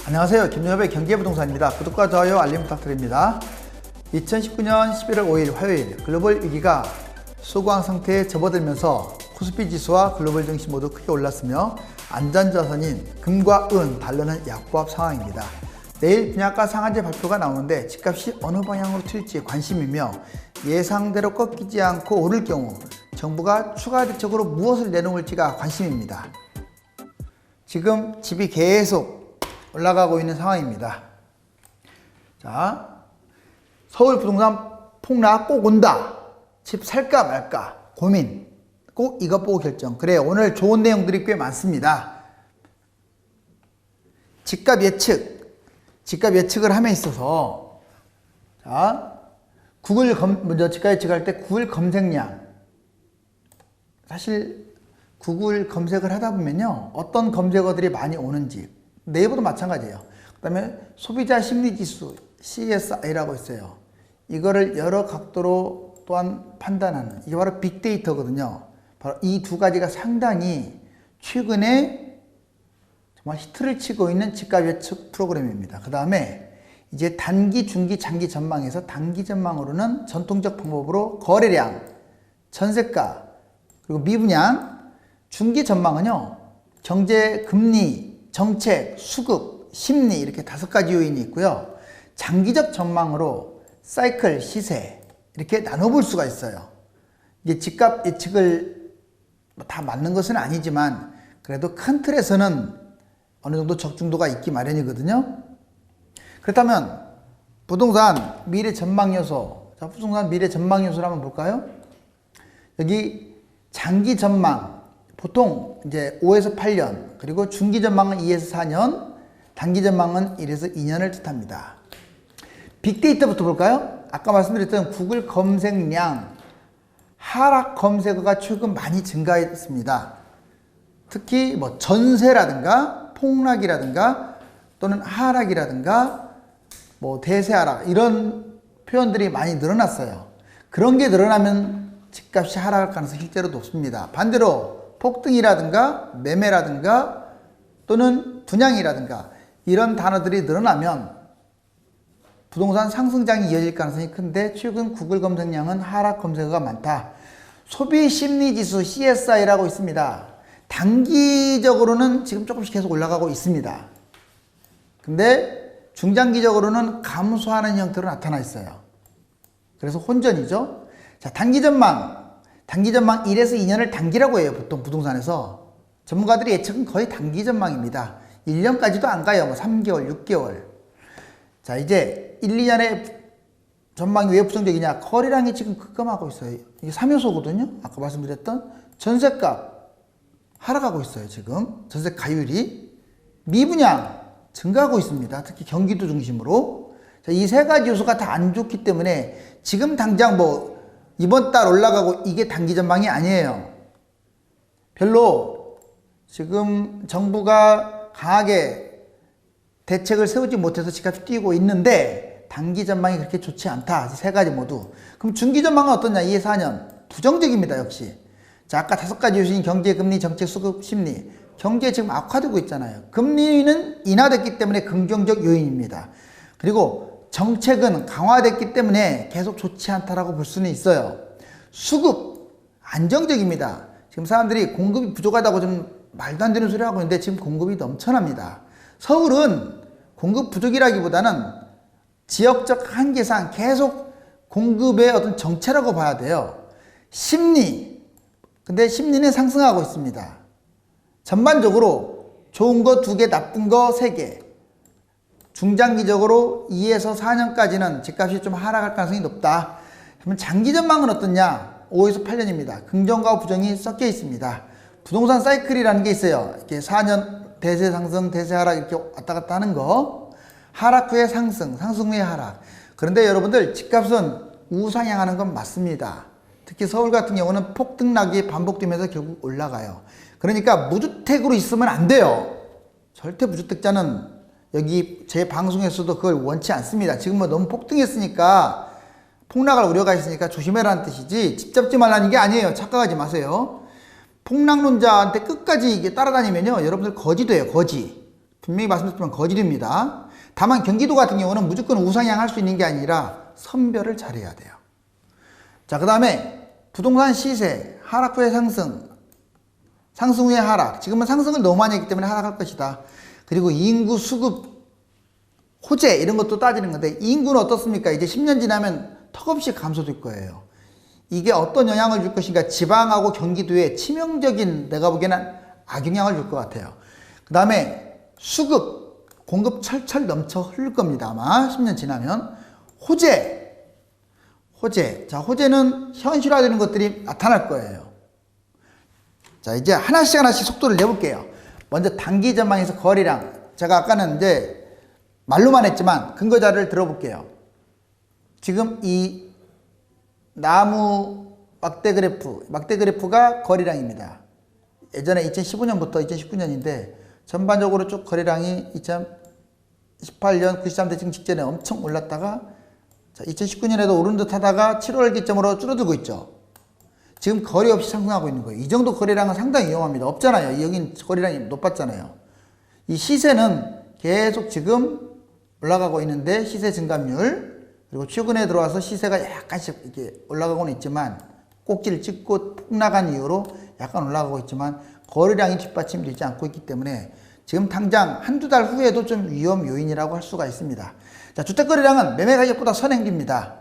안녕하세요. 김영엽의 경제부동산입니다. 구독과 좋아요, 알림 부탁드립니다. 2019년 11월 5일 화요일 글로벌 위기가 소강 상태에 접어들면서 코스피 지수와 글로벌 증시 모두 크게 올랐으며 안전자산인 금과 은, 달러는 약보합 상황입니다. 내일 분양가 상한제 발표가 나오는데 집값이 어느 방향으로 튈지 관심이며 예상대로 꺾이지 않고 오를 경우 정부가 추가 대책으로 무엇을 내놓을지가 관심입니다. 지금 집이 계속 올라가고 있는 상황입니다. 자, 서울 부동산 폭락 꼭 온다. 집 살까 말까 고민. 꼭 이것 보고 결정. 그래, 오늘 좋은 내용들이 꽤 많습니다. 집값 예측을 함에 있어서 자, 먼저 집값 예측할 때 구글 검색량. 사실 구글 검색을 하다 보면요, 어떤 검색어들이 많이 오는지, 네이버도 마찬가지예요. 그 다음에 소비자 심리지수 CSI라고 있어요. 이거를 여러 각도로 또한 판단하는, 이게 바로 빅데이터거든요. 바로 이 두 가지가 상당히 최근에 정말 히트를 치고 있는 집값 예측 프로그램입니다. 그 다음에 이제 단기, 중기, 장기 전망에서 단기 전망으로는 전통적 방법으로 거래량, 전세가, 그리고 미분양. 중기 전망은요, 경제, 금리, 정책, 수급, 심리, 이렇게 5가지 요인이 있고요. 장기적 전망으로 사이클, 시세, 이렇게 나눠볼 수가 있어요. 이게 집값 예측을 다 맞는 것은 아니지만 그래도 큰 틀에서는 어느 정도 적중도가 있기 마련이거든요. 그렇다면 부동산 미래 전망 요소, 자, 부동산 미래 전망 요소를 한번 볼까요? 여기 장기 전망, 보통 이제 5에서 8년, 그리고 중기 전망은 2에서 4년, 단기 전망은 1에서 2년을 뜻합니다. 빅데이터부터 볼까요? 아까 말씀드렸던 구글 검색량, 하락 검색어가 최근 많이 증가했습니다. 특히 뭐 전세라든가 폭락이라든가 또는 하락이라든가 뭐 대세 하락, 이런 표현들이 많이 늘어났어요. 그런 게 늘어나면 집값이 하락할 가능성이 실제로 높습니다. 반대로 폭등이라든가 매매라든가 또는 분양이라든가 이런 단어들이 늘어나면 부동산 상승장이 이어질 가능성이 큰데 최근 구글 검색량은 하락 검색어가 많다. 소비 심리지수 CSI라고 있습니다. 단기적으로는 지금 조금씩 계속 올라가고 있습니다. 근데 중장기적으로는 감소하는 형태로 나타나 있어요. 그래서 혼전이죠. 자, 단기 전망 1에서 2년을 단기라고 해요. 보통 부동산에서 전문가들의 예측은 거의 단기 전망입니다. 1년까지도 안 가요. 뭐 3개월, 6개월. 자, 이제 1, 2년의 전망이 왜 부정적이냐? 거래량이 지금 급감하고 있어요. 이게 3요소거든요. 아까 말씀드렸던 전세값 하락하고 있어요. 지금 전세 가율이. 미분양 증가하고 있습니다. 특히 경기도 중심으로. 자, 이 세 가지 요소가 다 안 좋기 때문에 지금 당장 뭐 이번 달 올라가고 이게 단기 전망이 아니에요. 별로 지금 정부가 강하게 대책을 세우지 못해서 집값이 뛰고 있는데 단기 전망이 그렇게 좋지 않다. 세 가지 모두. 그럼 중기 전망은 어떠냐? 2, 4년. 부정적입니다. 역시. 자, 아까 5가지 요소인 경제, 금리, 정책, 수급, 심리. 경제 지금 악화되고 있잖아요. 금리는 인하됐기 때문에 긍정적 요인입니다. 그리고 정책은 강화됐기 때문에 계속 좋지 않다라고 볼 수는 있어요. 수급 안정적입니다. 지금 사람들이 공급이 부족하다고 좀 말도 안 되는 소리 하고 있는데 지금 공급이 넘쳐납니다. 서울은 공급 부족이라기보다는 지역적 한계상 계속 공급의 어떤 정체라고 봐야 돼요. 심리, 근데 심리는 상승하고 있습니다. 전반적으로 좋은 거 2개, 나쁜 거 3개. 중장기적으로 2에서 4년까지는 집값이 좀 하락할 가능성이 높다. 그러면 장기 전망은 어떠냐? 5에서 8년입니다. 긍정과 부정이 섞여 있습니다. 부동산 사이클이라는 게 있어요. 이렇게 4년 대세 상승, 대세 하락 이렇게 왔다 갔다 하는 거. 하락 후에 상승, 상승 후에 하락. 그런데 여러분들 집값은 우상향하는 건 맞습니다. 특히 서울 같은 경우는 폭등락이 반복되면서 결국 올라가요. 그러니까 무주택으로 있으면 안 돼요. 절대 무주택자는 여기 제 방송에서도 그걸 원치 않습니다. 지금 뭐 너무 폭등했으니까 폭락할 우려가 있으니까 조심해라는 뜻이지 집 잡지 말라는 게 아니에요. 착각하지 마세요. 폭락론자한테 끝까지 이게 따라다니면요, 여러분들 거지 돼요. 거지. 분명히 말씀드리면 거짓입니다. 다만 경기도 같은 경우는 무조건 우상향할 수 있는 게 아니라 선별을 잘해야 돼요. 자, 그 다음에 부동산 시세, 하락 후의 상승, 상승 후의 하락. 지금은 상승을 너무 많이 했기 때문에 하락할 것이다. 그리고 인구 수급, 호재 이런 것도 따지는 건데 인구는 어떻습니까? 이제 10년 지나면 턱없이 감소될 거예요. 이게 어떤 영향을 줄 것인가? 지방하고 경기도에 치명적인, 내가 보기에는 악영향을 줄 것 같아요. 그 다음에 수급, 공급 철철 넘쳐 흐를 겁니다. 아마 10년 지나면. 호재. 자, 호재는 현실화되는 것들이 나타날 거예요. 자, 이제 하나씩 속도를 내볼게요. 먼저 단기 전망에서 거래량. 제가 아까는 이제 말로만 했지만 근거 자료를 들어볼게요. 지금 이 나무 막대 그래프가 거래량입니다. 예전에 2015년부터 2019년인데 전반적으로 쭉 거래량이 2018년 93대증 직전에 엄청 올랐다가 2019년에도 오른 듯 하다가 7월 기점으로 줄어들고 있죠. 지금 거래 없이 상승하고 있는 거예요. 이 정도 거래량은 상당히 위험합니다. 없잖아요. 여긴 거래량이 높았잖아요. 이 시세는 계속 지금 올라가고 있는데 시세 증감률, 그리고 최근에 들어와서 시세가 약간씩 이렇게 올라가고는 있지만 꼭지를 찍고 폭락한 이후로 약간 올라가고 있지만 거래량이 뒷받침되지 않고 있기 때문에 지금 당장 한두 달 후에도 좀 위험 요인이라고 할 수가 있습니다. 자, 주택 거래량은 매매 가격보다 선행기입니다.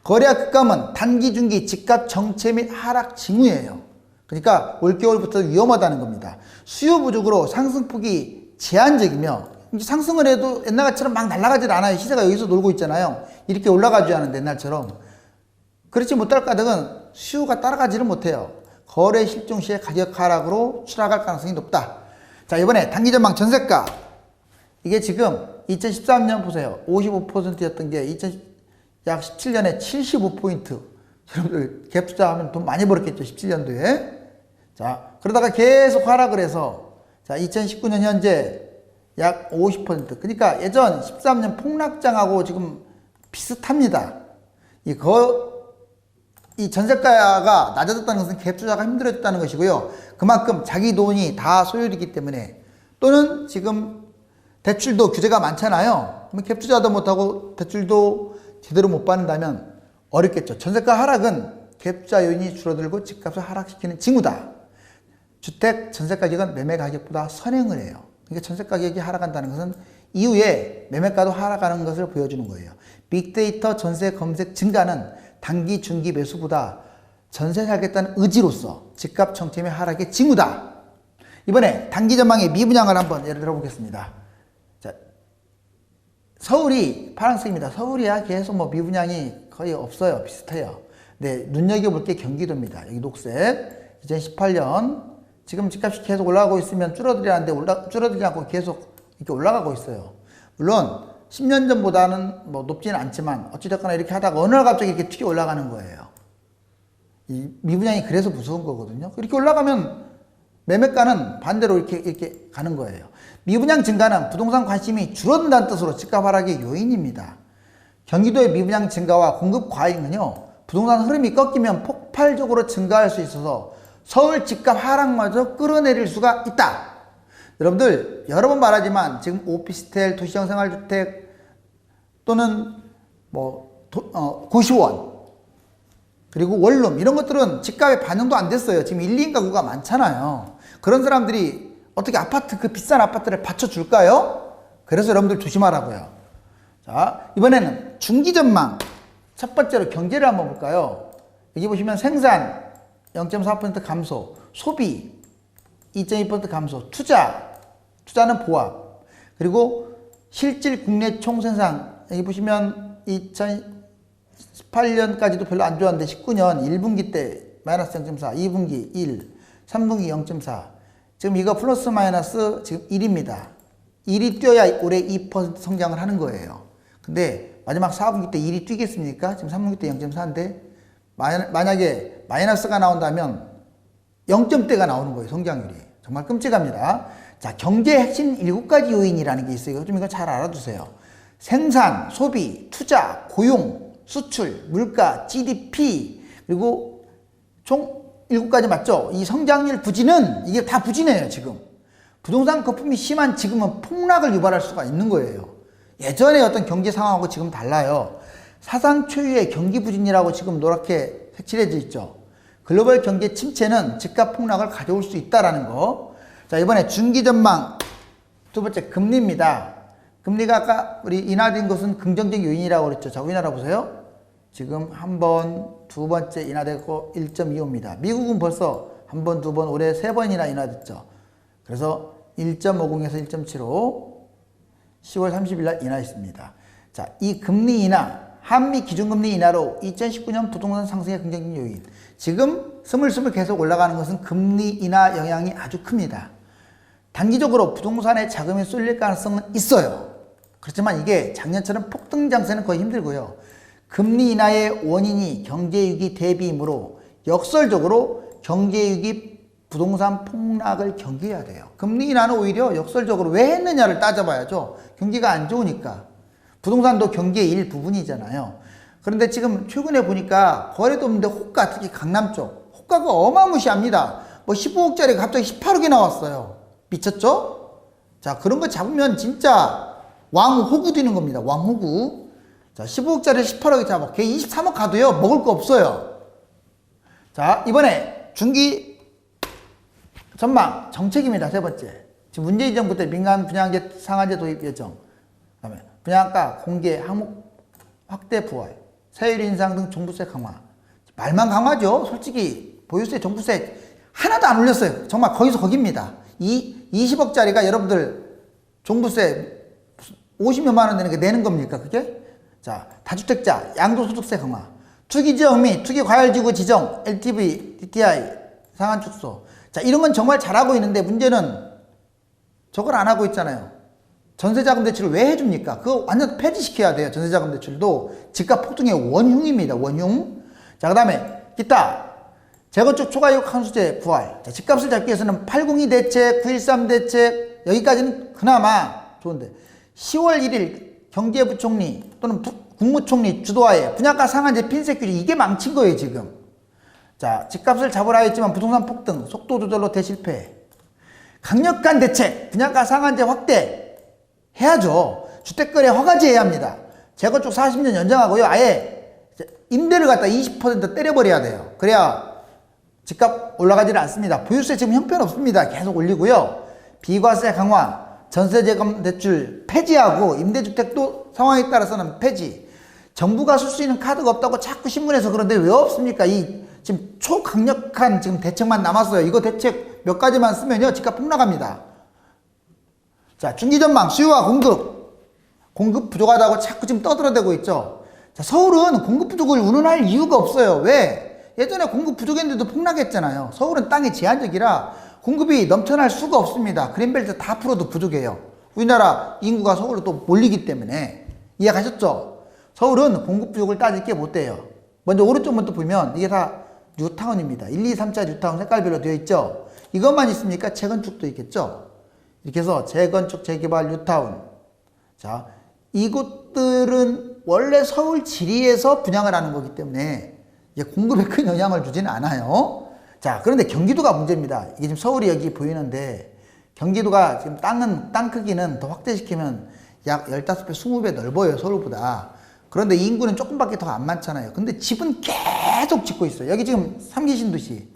거래액 급감은 단기, 중기, 집값 정체 및 하락 징후예요. 그러니까 올겨울부터 위험하다는 겁니다. 수요 부족으로 상승폭이 제한적이며 상승을 해도 옛날처럼 막 날아가질 않아요. 시세가 여기서 놀고 있잖아요. 이렇게 올라가지 않은데 옛날처럼. 그렇지 못할 가능은 수요가 따라가지를 못해요. 거래 실종 시의 가격 하락으로 추락할 가능성이 높다. 자, 이번에 단기 전망 전세가. 이게 지금 2013년 보세요. 55%였던 게 약 17년에 75포인트. 여러분들 갭 투자하면 돈 많이 벌었겠죠. 17년도에. 자, 그러다가 계속 하락을 해서 자, 2019년 현재 약 50%. 그러니까 예전 13년 폭락장하고 지금 비슷합니다. 이 전세가가 낮아졌다는 것은 갭 투자가 힘들어졌다는 것이고요. 그만큼 자기 돈이 다 소율이기 때문에, 또는 지금 대출도 규제가 많잖아요. 그럼 갭 투자도 못하고 대출도 제대로 못 받는다면 어렵겠죠. 전세가 하락은 갭 투자 요인이 줄어들고 집값을 하락시키는 징후다. 주택 전세 가격은 매매 가격보다 선행을 해요. 그러니까 전세 가격이 하락한다는 것은 이후에 매매가도 하락하는 것을 보여주는 거예요. 빅데이터 전세 검색 증가는 단기, 중기 매수보다 전세 살겠다는 의지로서 집값 정체 및 하락의 징후다. 이번에 단기 전망의 미분양을 한번 예를 들어 보겠습니다. 자, 서울이 파란색입니다. 서울이야 계속 미분양이 거의 없어요. 비슷해요. 네, 눈여겨볼 게 경기도입니다. 여기 녹색. 2018년 지금 집값이 계속 올라가고 있으면 줄어들지 않고 계속 이렇게 올라가고 있어요. 물론 10년 전보다는 높지는 않지만 어찌됐거나 이렇게 하다가 어느 날 갑자기 이렇게 튀어 올라가는 거예요. 이 미분양이 그래서 무서운 거거든요. 이렇게 올라가면 매매가는 반대로 이렇게 가는 거예요. 미분양 증가는 부동산 관심이 줄어든다는 뜻으로 집값 하락의 요인입니다. 경기도의 미분양 증가와 공급 과잉은요, 부동산 흐름이 꺾이면 폭발적으로 증가할 수 있어서 서울 집값 하락마저 끌어내릴 수가 있다. 여러분들 여러 번 말하지만 지금 오피스텔, 도시형 생활주택 또는 고시원 그리고 원룸 이런 것들은 집값에 반영도 안 됐어요. 지금 1, 2인 가구가 많잖아요. 그런 사람들이 어떻게 그 비싼 아파트를 받쳐줄까요? 그래서 여러분들 조심하라고요. 자, 이번에는 중기전망. 첫 번째로 경제를 한번 볼까요? 여기 보시면 생산 0.4% 감소, 소비 2.2% 감소, 투자는 보합, 그리고 실질 국내 총생산, 여기 보시면 2018년까지도 별로 안 좋았는데 19년 1분기 때 마이너스 0.4, 2분기 1, 3분기 0.4, 지금 이거 플러스 마이너스 지금 1입니다. 1이 뛰어야 올해 2% 성장을 하는 거예요. 근데 마지막 4분기 때 1이 뛰겠습니까? 지금 3분기 때 0.4인데 만약에 마이너스가 나온다면 0점대가 나오는 거예요. 성장률이. 정말 끔찍합니다. 자, 경제 핵심 7가지 요인이라는 게 있어요. 좀 이거 잘 알아두세요. 생산, 소비, 투자, 고용, 수출, 물가, GDP, 그리고 총 7가지 맞죠? 이 성장률 부진은 이게 다 부진해요. 지금 부동산 거품이 심한 지금은 폭락을 유발할 수가 있는 거예요. 예전에 어떤 경제 상황하고 지금 달라요. 사상 초유의 경기 부진이라고 지금 노랗게 색칠해져 있죠. 글로벌 경제 침체는 집값 폭락을 가져올 수 있다라는 거. 자, 이번에 중기 전망 두 번째 금리입니다. 금리가 아까 우리 인하된 것은 긍정적 요인이라고 그랬죠. 자, 우리나라 보세요. 지금 한 번, 두 번째 인하되고 1.25입니다. 미국은 벌써 한 번, 두 번, 올해 세 번이나 인하됐죠. 그래서 1.50에서 1.75, 10월 30일 날 인하했습니다. 자, 이 금리 인하, 한미 기준금리 인하로 2019년 부동산 상승의 긍정적 요인. 지금 스물스물 계속 올라가는 것은 금리 인하 영향이 아주 큽니다. 단기적으로 부동산에 자금이 쏠릴 가능성은 있어요. 그렇지만 이게 작년처럼 폭등 장세는 거의 힘들고요. 금리 인하의 원인이 경제위기 대비이므로 역설적으로 경제위기 부동산 폭락을 경계해야 돼요. 금리 인하는 오히려 역설적으로 왜 했느냐를 따져봐야죠. 경기가 안 좋으니까. 부동산도 경기의 일부분이잖아요. 그런데 지금 최근에 보니까 거래도 없는데 호가, 특히 강남 쪽 호가가 어마무시합니다. 뭐 15억짜리가 갑자기 18억이 나왔어요. 미쳤죠? 자, 그런 거 잡으면 진짜 왕호구 되는 겁니다. 왕호구. 자, 15억짜리 18억이 잡아. 걔 23억 가도요, 먹을 거 없어요. 자, 이번에 중기 전망 정책입니다. 세 번째. 지금 문재인 정부 때 민간 분양제 상한제 도입 예정. 그다음에 분양가 공개 항목 확대 부활, 세율 인상 등 종부세 강화. 말만 강화죠. 솔직히 보유세, 종부세 하나도 안 올렸어요. 정말 거기서 거기입니다. 이 20억짜리가 여러분들 종부세 50몇만 원 내는 게 내는 겁니까, 그게? 자, 다주택자 양도소득세 강화, 투기지역 및 투기과열지구 지정, LTV, DTI 상한 축소. 자, 이런 건 정말 잘하고 있는데 문제는 저걸 안 하고 있잖아요. 전세자금 대출을 왜 해줍니까? 그거 완전 폐지시켜야 돼요. 전세자금 대출도 집값 폭등의 원흉입니다. 원흉. 자, 그 다음에 기타 재건축 초과이익 환수제 부활. 자, 집값을 잡기 위해서는 802 대책, 913 대책 여기까지는 그나마 좋은데 10월 1일 경제부총리 또는 국무총리 주도하에 분양가 상한제 핀셋 규제 이게 망친 거예요 지금. 자, 집값을 잡으라 했지만 부동산 폭등 속도 조절로 대실패. 강력한 대책 분양가 상한제 확대 해야죠. 주택거래 허가제 해야 합니다. 재건축 40년 연장하고요. 아예 임대를 갖다 20% 때려버려야 돼요. 그래야 집값 올라가지는 않습니다. 보유세 지금 형편없습니다. 계속 올리고요. 비과세 강화, 전세자금 대출 폐지하고 임대주택도 상황에 따라서는 폐지. 정부가 쓸 수 있는 카드가 없다고 자꾸 신문에서 그런데 왜 없습니까? 이 지금 초강력한 지금 대책만 남았어요. 이거 대책 몇 가지만 쓰면요. 집값 폭락합니다. 자, 중기전망 수요와 공급 부족하다고 자꾸 지금 떠들어대고 있죠. 자, 서울은 공급 부족을 운운할 이유가 없어요. 왜? 예전에 공급 부족했는데도 폭락했잖아요. 서울은 땅이 제한적이라 공급이 넘쳐날 수가 없습니다. 그린벨트 다 풀어도 부족해요. 우리나라 인구가 서울로 또 몰리기 때문에. 이해가셨죠? 서울은 공급 부족을 따질 게 못 돼요. 먼저 오른쪽부터 보면 이게 다 뉴타운입니다. 1, 2, 3차 뉴타운 색깔별로 되어 있죠. 이것만 있습니까? 재건축도 있겠죠. 이렇게 해서 재건축, 재개발, 뉴타운. 자, 이곳들은 원래 서울 지리에서 분양을 하는 거기 때문에 공급에 큰 영향을 주지는 않아요. 자, 그런데 경기도가 문제입니다. 이게 지금 서울이 여기 보이는데 경기도가 지금 땅 크기는 더 확대시키면 약 15배, 20배 넓어요. 서울보다. 그런데 인구는 조금밖에 더 안 많잖아요. 근데 집은 계속 짓고 있어요. 여기 지금 3기 신도시.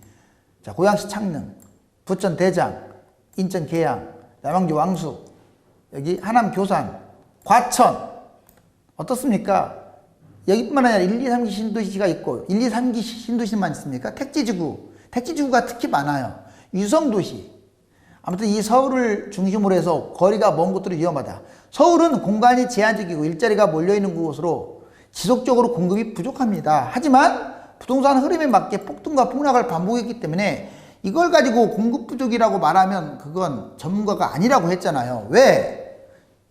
자, 고양시 창릉, 부천 대장, 인천 계양, 남양주 왕숙, 여기 하남 교산, 과천. 어떻습니까? 여기뿐만 아니라 1, 2, 3기 신도시가 있고 1, 2, 3기 신도시만 있습니까? 택지지구가 특히 많아요. 유성도시. 아무튼 이 서울을 중심으로 해서 거리가 먼 곳들이 위험하다. 서울은 공간이 제한적이고 일자리가 몰려있는 곳으로 지속적으로 공급이 부족합니다. 하지만 부동산 흐름에 맞게 폭등과 폭락을 반복했기 때문에 이걸 가지고 공급 부족이라고 말하면 그건 전문가가 아니라고 했잖아요. 왜?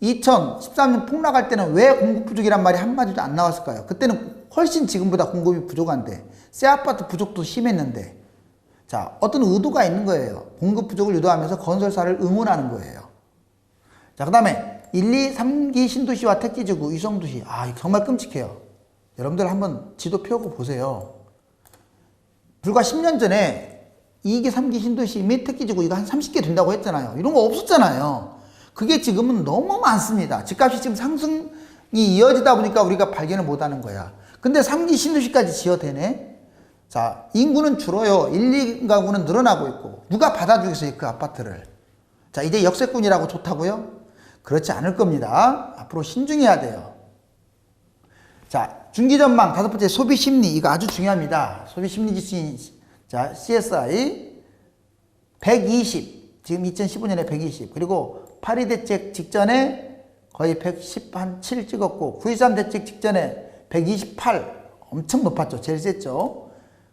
2013년 폭락할 때는 왜 공급 부족이란 말이 한마디도 안 나왔을까요? 그때는 훨씬 지금보다 공급이 부족한데 새 아파트 부족도 심했는데. 자, 어떤 의도가 있는 거예요. 공급 부족을 유도하면서 건설사를 응원하는 거예요. 자, 그 다음에 1, 2, 3기 신도시와 택지지구, 유성도시. 아, 정말 끔찍해요. 여러분들 한번 지도 펴고 보세요. 불과 10년 전에 2기, 3기 신도시 및 특기지구 이거 한 30개 된다고 했잖아요. 이런 거 없었잖아요. 그게 지금은 너무 많습니다. 집값이 지금 상승이 이어지다 보니까 우리가 발견을 못 하는 거야. 근데 3기 신도시까지 지어대네? 자, 인구는 줄어요. 1, 2가구는 늘어나고 있고. 누가 받아주겠어요, 그 아파트를? 자, 이제 역세권이라고 좋다고요? 그렇지 않을 겁니다. 앞으로 신중해야 돼요. 자, 중기전망 다섯 번째 소비심리. 이거 아주 중요합니다. 소비심리 지수. 자, CSI 120. 지금 2015년에 120. 그리고 파리 대책 직전에 거의 117 찍었고 9.13 대책 직전에 128. 엄청 높았죠. 제일 셌죠.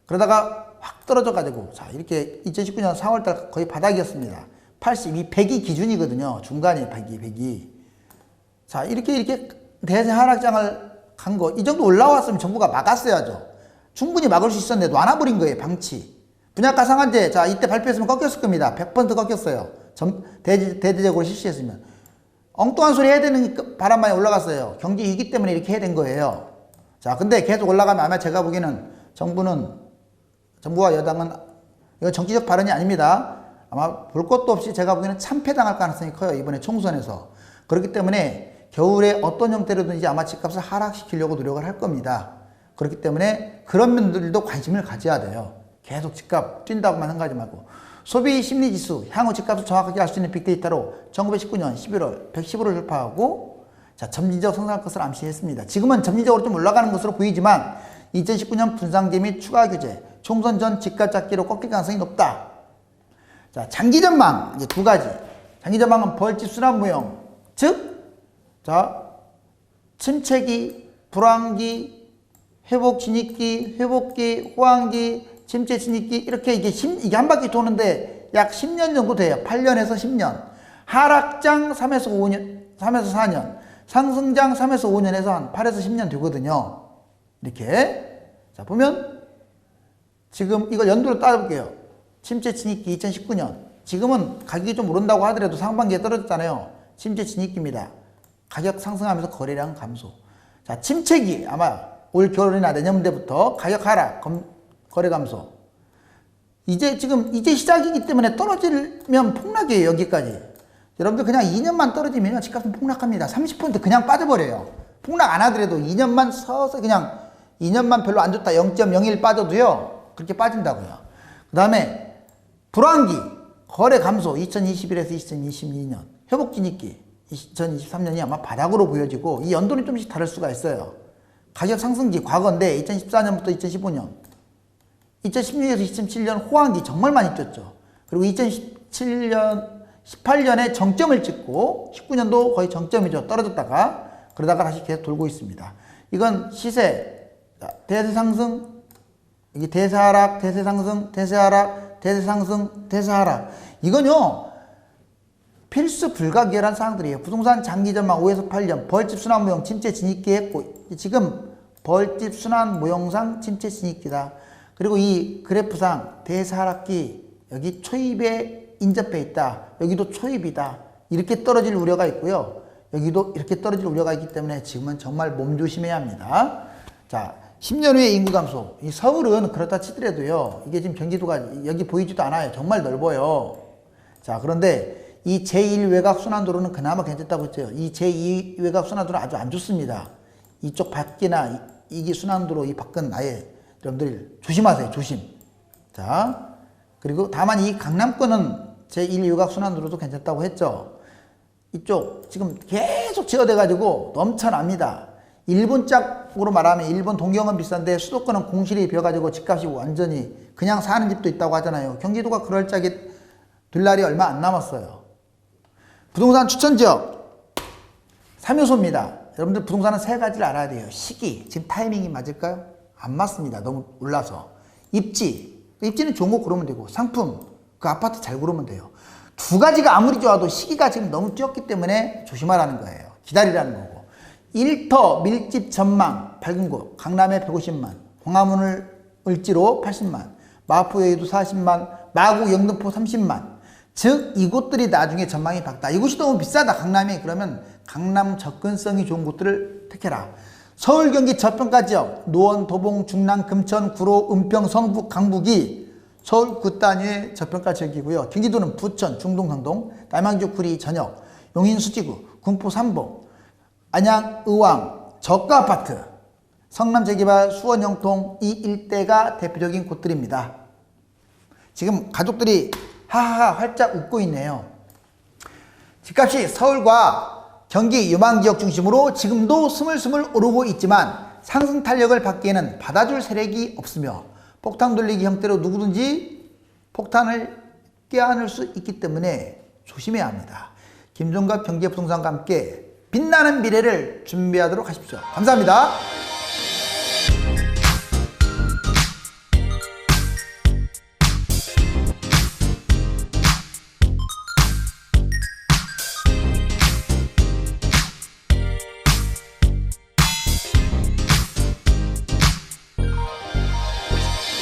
그러다가 확 떨어져 가지고 자, 이렇게 2019년 4월달 거의 바닥이었습니다. 82, 100이 기준이거든요. 중간이 100이. 자, 이렇게 대세 하락장을 간 거, 이 정도 올라왔으면 정부가 막았어야죠. 충분히 막을 수 있었는데 놔놔버린 거예요, 방치. 분양가 상한제, 자, 이때 발표했으면 꺾였을 겁니다. 100% 꺾였어요. 대대적으로 실시했으면. 엉뚱한 소리 해야 되는 바람만에 올라갔어요. 경제 위기 때문에 이렇게 해야 된 거예요. 자, 근데 계속 올라가면 아마 제가 보기에는 정부와 여당은, 이건 정치적 발언이 아닙니다. 아마 볼 것도 없이 제가 보기에는 참패당할 가능성이 커요. 이번에 총선에서. 그렇기 때문에 겨울에 어떤 형태로든지 아마 집값을 하락시키려고 노력을 할 겁니다. 그렇기 때문에 그런 면들도 관심을 가져야 돼요. 계속 집값 뛴다고만 생각하지 말고. 소비 심리 지수, 향후 집값을 정확하게 알 수 있는 빅데이터로 1919년 11월 115를 돌파하고 자, 점진적 성장할 것을 암시했습니다. 지금은 점진적으로 좀 올라가는 것으로 보이지만 2019년 분상제 및 추가 규제, 총선 전 집값 잡기로 꺾일 가능성이 높다. 자, 장기 전망 이제 두 가지. 장기 전망은 벌집 순환 무형, 즉 자, 침체기, 불황기, 회복 진입기, 회복기, 호황기, 침체 진입기 이렇게 이게 한 바퀴 도는데 약 10년 정도 돼요. 8년에서 10년. 하락장 3에서 5년, 3에서 4년. 상승장 3에서 5년에서 한 8에서 10년 되거든요. 이렇게. 자, 보면 지금 이걸 연도로 따져볼게요. 침체 진입기 2019년. 지금은 가격이 좀 오른다고 하더라도 상반기에 떨어졌잖아요. 침체 진입기입니다. 가격 상승하면서 거래량 감소. 자, 침체기 아마 올 겨울이나 내년부터 가격 하락, 거래 감소. 이제 시작이기 때문에 떨어지면 폭락이에요. 여기까지. 여러분들 그냥 2년만 떨어지면 집값은 폭락합니다. 30% 그냥 빠져버려요. 폭락 안 하더라도 2년만 서서 그냥 2년만 별로 안 좋다. 0.01 빠져도요. 그렇게 빠진다고요. 그 다음에 불황기, 거래 감소 2021에서 2022년, 회복 진입기 2023년이 아마 바닥으로 보여지고 이 연도는 좀씩 다를 수가 있어요. 가격 상승기 과거인데 2014년부터 2015년, 2016에서 2017년 호황기 정말 많이 뛰었죠. 그리고 18년에 정점을 찍고 19년도 거의 정점이죠. 떨어졌다가 그러다가 다시 계속 돌고 있습니다. 이건 시세, 대세 상승, 이게 대세 하락, 대세 상승, 대세 하락, 대세 상승, 대세 하락. 이건요 필수 불가결한 사항들이에요. 부동산 장기 전망 5에서 8년, 벌집 순환 모형 침체 진입기 했고 지금 벌집 순환 모형상 침체 진입기다. 그리고 이 그래프상 대세 하락기 여기 초입에 인접해 있다. 여기도 초입이다. 이렇게 떨어질 우려가 있고요. 여기도 이렇게 떨어질 우려가 있기 때문에 지금은 정말 몸조심해야 합니다. 자, 10년 후에 인구 감소. 이 서울은 그렇다 치더라도요. 이게 지금 경기도가 여기 보이지도 않아요. 정말 넓어요. 자, 그런데 이 제1 외곽 순환도로는 그나마 괜찮다고 했죠. 이 제2 외곽 순환도로는 아주 안 좋습니다. 이쪽 밖이나 이기 순환도로 이 밖은 아예 여러분들 조심하세요. 조심. 자, 그리고 다만 이 강남권은 제1 외곽 순환도로도 괜찮다고 했죠. 이쪽 지금 계속 지어돼 가지고 넘쳐납니다. 일본 짝으로 말하면 일본 동경은 비싼데 수도권은 공실이 비어가지고 집값이 완전히 그냥 사는 집도 있다고 하잖아요. 경기도가 그럴 짝이 될 날이 얼마 안 남았어요. 부동산 추천지역 3요소입니다. 여러분들 부동산은 세 가지를 알아야 돼요. 시기, 지금 타이밍이 맞을까요? 안 맞습니다. 너무 올라서. 입지는 좋은 거 고르면 되고 상품, 그 아파트 잘 고르면 돼요. 두 가지가 아무리 좋아도 시기가 지금 너무 뛰었기 때문에 조심하라는 거예요. 기다리라는 거고. 일터 밀집 전망 밝은 곳 강남에 150만, 광화문을 을지로 80만, 마포 여의도 40만, 마구 영등포 30만. 즉 이곳들이 나중에 전망이 밝다. 이곳이 너무 비싸다. 강남이. 그러면 강남 접근성이 좋은 곳들을 택해라. 서울 경기 저평가 지역 노원, 도봉, 중랑, 금천, 구로, 은평, 성북, 강북이 서울 9단위의 저평가 지역이고요. 경기도는 부천, 중동, 강동, 남양주, 구리, 전역, 용인, 수지구, 군포, 삼봉, 안양, 의왕, 저가 아파트, 성남 재개발, 수원, 영통 이 일대가 대표적인 곳들입니다. 지금 가족들이 하하하 활짝 웃고 있네요. 집값이 서울과 경기 유망지역 중심으로 지금도 스물스물 오르고 있지만 상승 탄력을 받기에는 받아줄 세력이 없으며 폭탄 돌리기 형태로 누구든지 폭탄을 껴안을 수 있기 때문에 조심해야 합니다. 김종갑 경제부동산과 함께 빛나는 미래를 준비하도록 하십시오. 감사합니다.